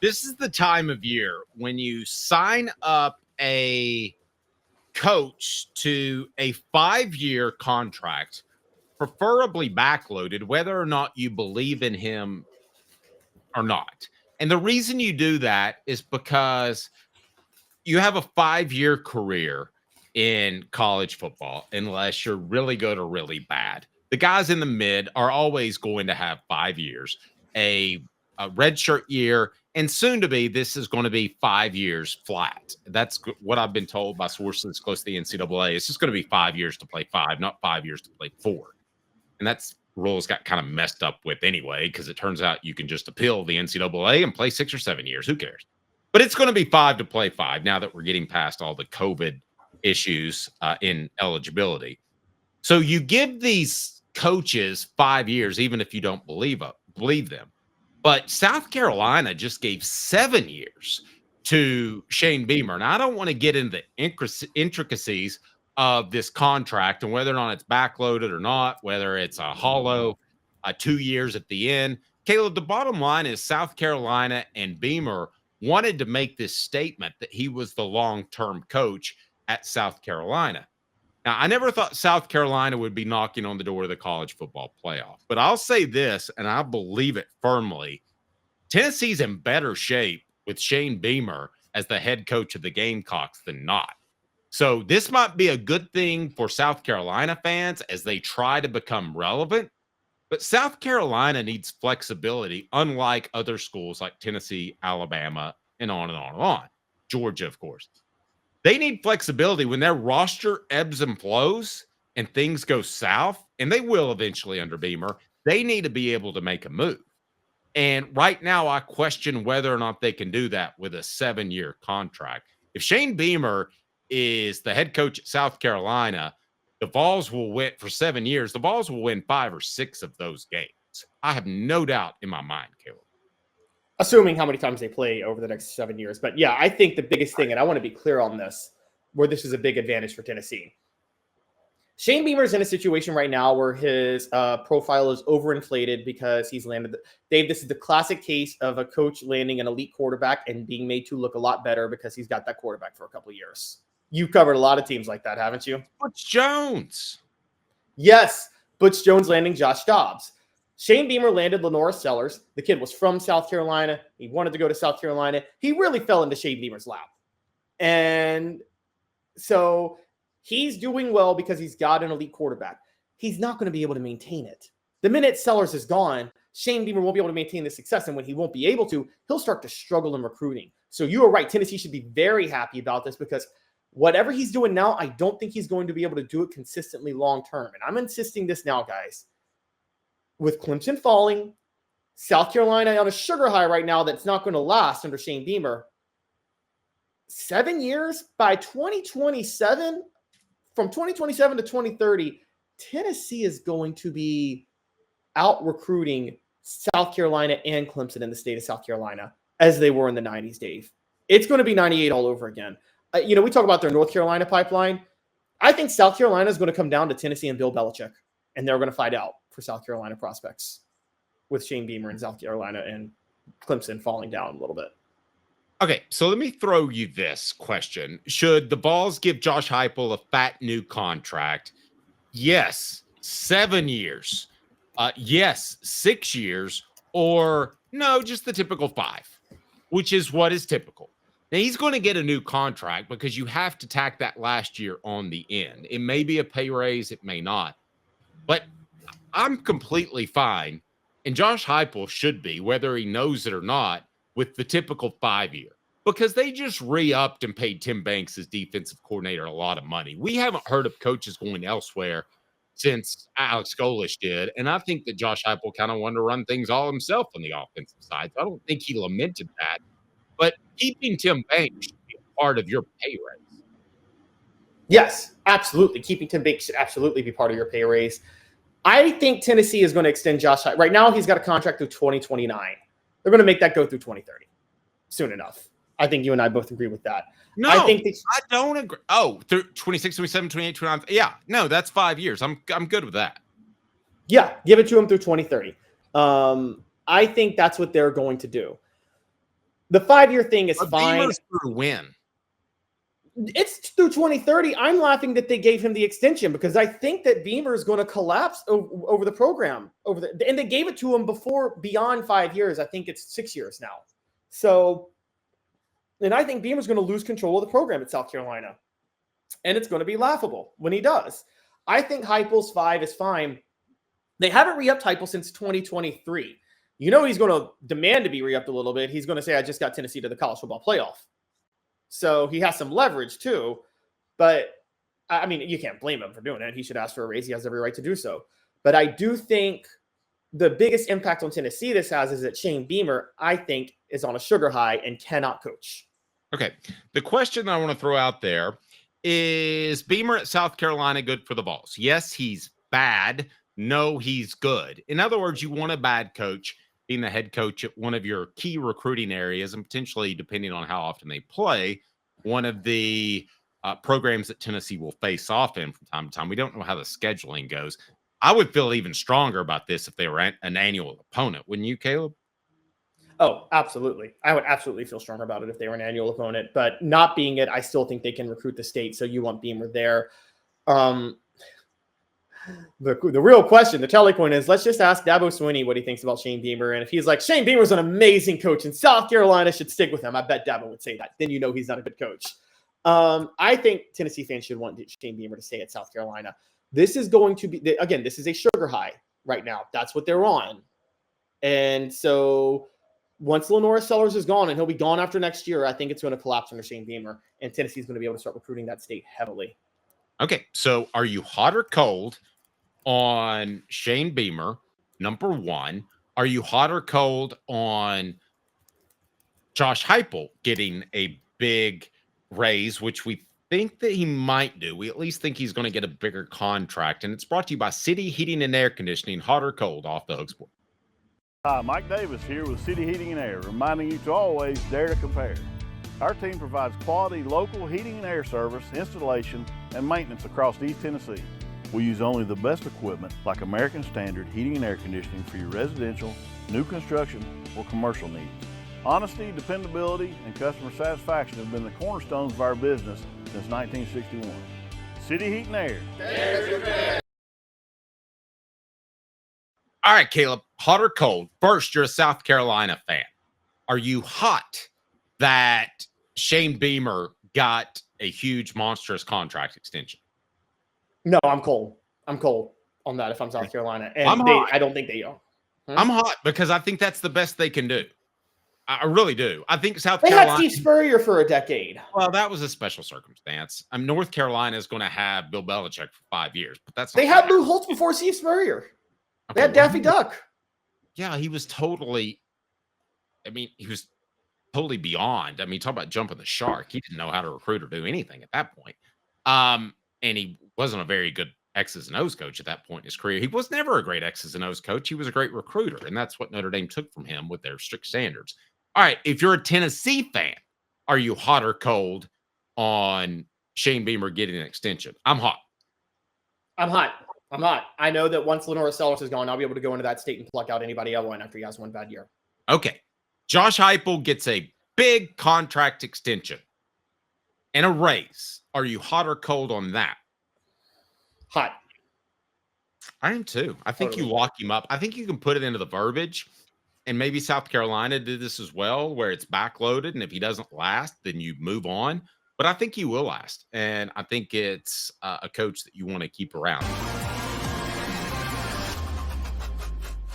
This is the time of year when you sign up a coach to a 5-year contract, preferably backloaded, whether or not you believe in him or not. And the reason you do that is because you have a 5-year career in college football, unless you're really good or really bad. The guys in the mid are always going to have 5 years, a redshirt year, and soon to be, this is going to be 5 years flat. That's what I've been told by sources close to the NCAA. It's just going to be 5 years to play five, not 5 years to play four. And that's rules got kind of messed up with anyway, because it turns out you can just appeal the NCAA and play 6 or 7 years. Who cares? But it's going to be 5 to play 5 now that we're getting past all the COVID issues in eligibility. So you give these coaches 5 years, even if you don't believe them. But South Carolina just gave 7 years to Shane Beamer. Now, I don't want to get into the intricacies of this contract and whether or not it's backloaded or not, whether it's a hollow 2 years at the end. Caleb, the bottom line is South Carolina and Beamer wanted to make this statement that he was the long-term coach at South Carolina. Now, I never thought South Carolina would be knocking on the door of the college football playoff, but I'll say this, and I believe it firmly. Tennessee's in better shape with Shane Beamer as the head coach of the Gamecocks than not. So this might be a good thing for South Carolina fans as they try to become relevant, but South Carolina needs flexibility, unlike other schools like Tennessee, Alabama, and on and on and on. Georgia, of course. They need flexibility when their roster ebbs and flows and things go south, and they will eventually under Beamer. They need to be able to make a move. And right now, I question whether or not they can do that with a 7-year contract. If Shane Beamer is the head coach at South Carolina, the Vols will win for 7 years. The Vols will win 5 or 6 of those games. I have no doubt in my mind, Caleb. Assuming how many times they play over the next 7 years. But yeah, I think the biggest thing, and I want to be clear on this, where this is a big advantage for Tennessee. Shane Beamer's in a situation right now where his profile is overinflated because he's landed. Dave, this is the classic case of a coach landing an elite quarterback and being made to look a lot better because he's got that quarterback for a couple of years. You've covered a lot of teams like that, haven't you? Butch Jones. Yes, Butch Jones landing Josh Dobbs. Shane Beamer landed Lenora Sellers. The kid was from South Carolina. He wanted to go to South Carolina. He really fell into Shane Beamer's lap. And so he's doing well because he's got an elite quarterback. He's not going to be able to maintain it. The minute Sellers is gone, Shane Beamer won't be able to maintain the success. And when he won't be able to, he'll start to struggle in recruiting. So you are right. Tennessee should be very happy about this because whatever he's doing now, I don't think he's going to be able to do it consistently long term. And I'm insisting this now, guys. With Clemson falling, South Carolina on a sugar high right now that's not going to last under Shane Beamer. 7 years by 2027, from 2027 to 2030, Tennessee is going to be out recruiting South Carolina and Clemson in the state of South Carolina as they were in the 90s, Dave. It's going to be 98 all over again. We talk about their North Carolina pipeline. I think South Carolina is going to come down to Tennessee and Bill Belichick, and they're going to fight out for South Carolina prospects with Shane Beamer in South Carolina and Clemson falling down a little bit. Okay, so let me throw you this question. Should the Vols give Josh Heupel a fat new contract? Yes, 7 years. Yes, 6 years. Or no, just the typical 5, which is what is typical. Now, he's going to get a new contract because you have to tack that last year on the end. It may be a pay raise. It may not. But I'm completely fine, and Josh Heupel should be, whether he knows it or not, with the typical 5-year. Because they just re-upped and paid Tim Banks as defensive coordinator a lot of money. We haven't heard of coaches going elsewhere since Alex Golesh did, and I think that Josh Heupel kind of wanted to run things all himself on the offensive side. So I don't think he lamented that. But keeping Tim Banks should be a part of your pay raise. Yes, absolutely. Keeping Tim Banks should absolutely be part of your pay raise. I think Tennessee is going to extend Josh. Right now, he's got a contract through 2029. They're going to make that go through 2030 soon enough. I think you and I both agree with that. No, I don't agree. Oh, through 26, 27, 28, 29. Yeah, no, that's 5 years. I'm good with that. Yeah, give it to him through 2030. I think that's what they're going to do. The 5-year thing is But fine. Beamer's through when? It's through 2030. I'm laughing that they gave him the extension because I think that Beamer is going to collapse over the program. And they gave it to him before beyond 5 years. I think it's 6 years now. So, and I think Beamer's going to lose control of the program at South Carolina. And it's going to be laughable when he does. I think Heupel's 5 is fine. They haven't re-upped Heupel since 2023. You know he's going to demand to be re-upped a little bit. He's going to say, I just got Tennessee to the college football playoff. So he has some leverage too. But, I mean, you can't blame him for doing it. He should ask for a raise. He has every right to do so. But I do think the biggest impact on Tennessee this has is that Shane Beamer, I think, is on a sugar high and cannot coach. Okay. The question I want to throw out there is Beamer at South Carolina good for the Vols? Yes, he's bad. No, he's good. In other words, you want a bad coach being the head coach at one of your key recruiting areas and potentially, depending on how often they play, one of the programs that Tennessee will face off in from time to time. We don't know how the scheduling goes. I would feel even stronger about this if they were an annual opponent. Wouldn't you, Caleb? Oh, absolutely. I would absolutely feel stronger about it if they were an annual opponent, but not being it, I still think they can recruit the state. So you want Beamer there. The real question, the telling point is, let's just ask Dabo Swinney what he thinks about Shane Beamer. And if he's like, Shane Beamer's an amazing coach and South Carolina should stick with him, I bet Dabo would say that. Then you know he's not a good coach. I think Tennessee fans should want Shane Beamer to stay at South Carolina. This is going to be, again, this is a sugar high right now. That's what they're on. And so once Lenora Sellers is gone, and he'll be gone after next year, I think it's going to collapse under Shane Beamer, and Tennessee's going to be able to start recruiting that state heavily. Okay, so are you hot or cold on Shane Beamer, number one? Are you hot or cold on Josh Heupel getting a big raise, which we think that he might do? We at least think he's going to get a bigger contract, and it's brought to you by City Heating and Air Conditioning, hot or cold, off the hook sport. Hi, Mike Davis here with City Heating and Air, reminding you to always dare to compare. Our team provides quality local heating and air service, installation, and maintenance across East Tennessee. We use only the best equipment like American Standard Heating and Air Conditioning for your residential, new construction, or commercial needs. Honesty, dependability, and customer satisfaction have been the cornerstones of our business since 1961. City Heat and Air. There's your man. All right, Caleb, hot or cold? First, you're a South Carolina fan. Are you hot that Shane Beamer got a huge, monstrous contract extension? No, I'm cold. I'm cold on that if I'm South Carolina. And I don't think they are. I'm hot because I think that's the best they can do. I really do. I think South Carolina. They had Steve Spurrier for a decade. Well, that was a special circumstance. North Carolina is going to have Bill Belichick for 5 years, but that's not they had Lou Holtz before Steve Spurrier. They had Daffy Duck. Yeah, he was totally. He was totally beyond. Talk about jumping the shark. He didn't know how to recruit or do anything at that point. And he wasn't a very good X's and O's coach at that point in his career. He was never a great X's and O's coach. He was a great recruiter, and that's what Notre Dame took from him with their strict standards. All right, if you're a Tennessee fan, are you hot or cold on Shane Beamer getting an extension? I'm hot. I'm hot. I know that once Lenora Sellers is gone, I'll be able to go into that state and pluck out anybody I want after he has one bad year. Okay. Josh Heupel gets a big contract extension and a raise. Are you hot or cold on that? Hot. I am too. I think you lock him up. I think you can put it into the verbiage, and maybe South Carolina did this as well, where it's backloaded, and if he doesn't last, then you move on. But I think he will last, and I think it's a coach that you want to keep around.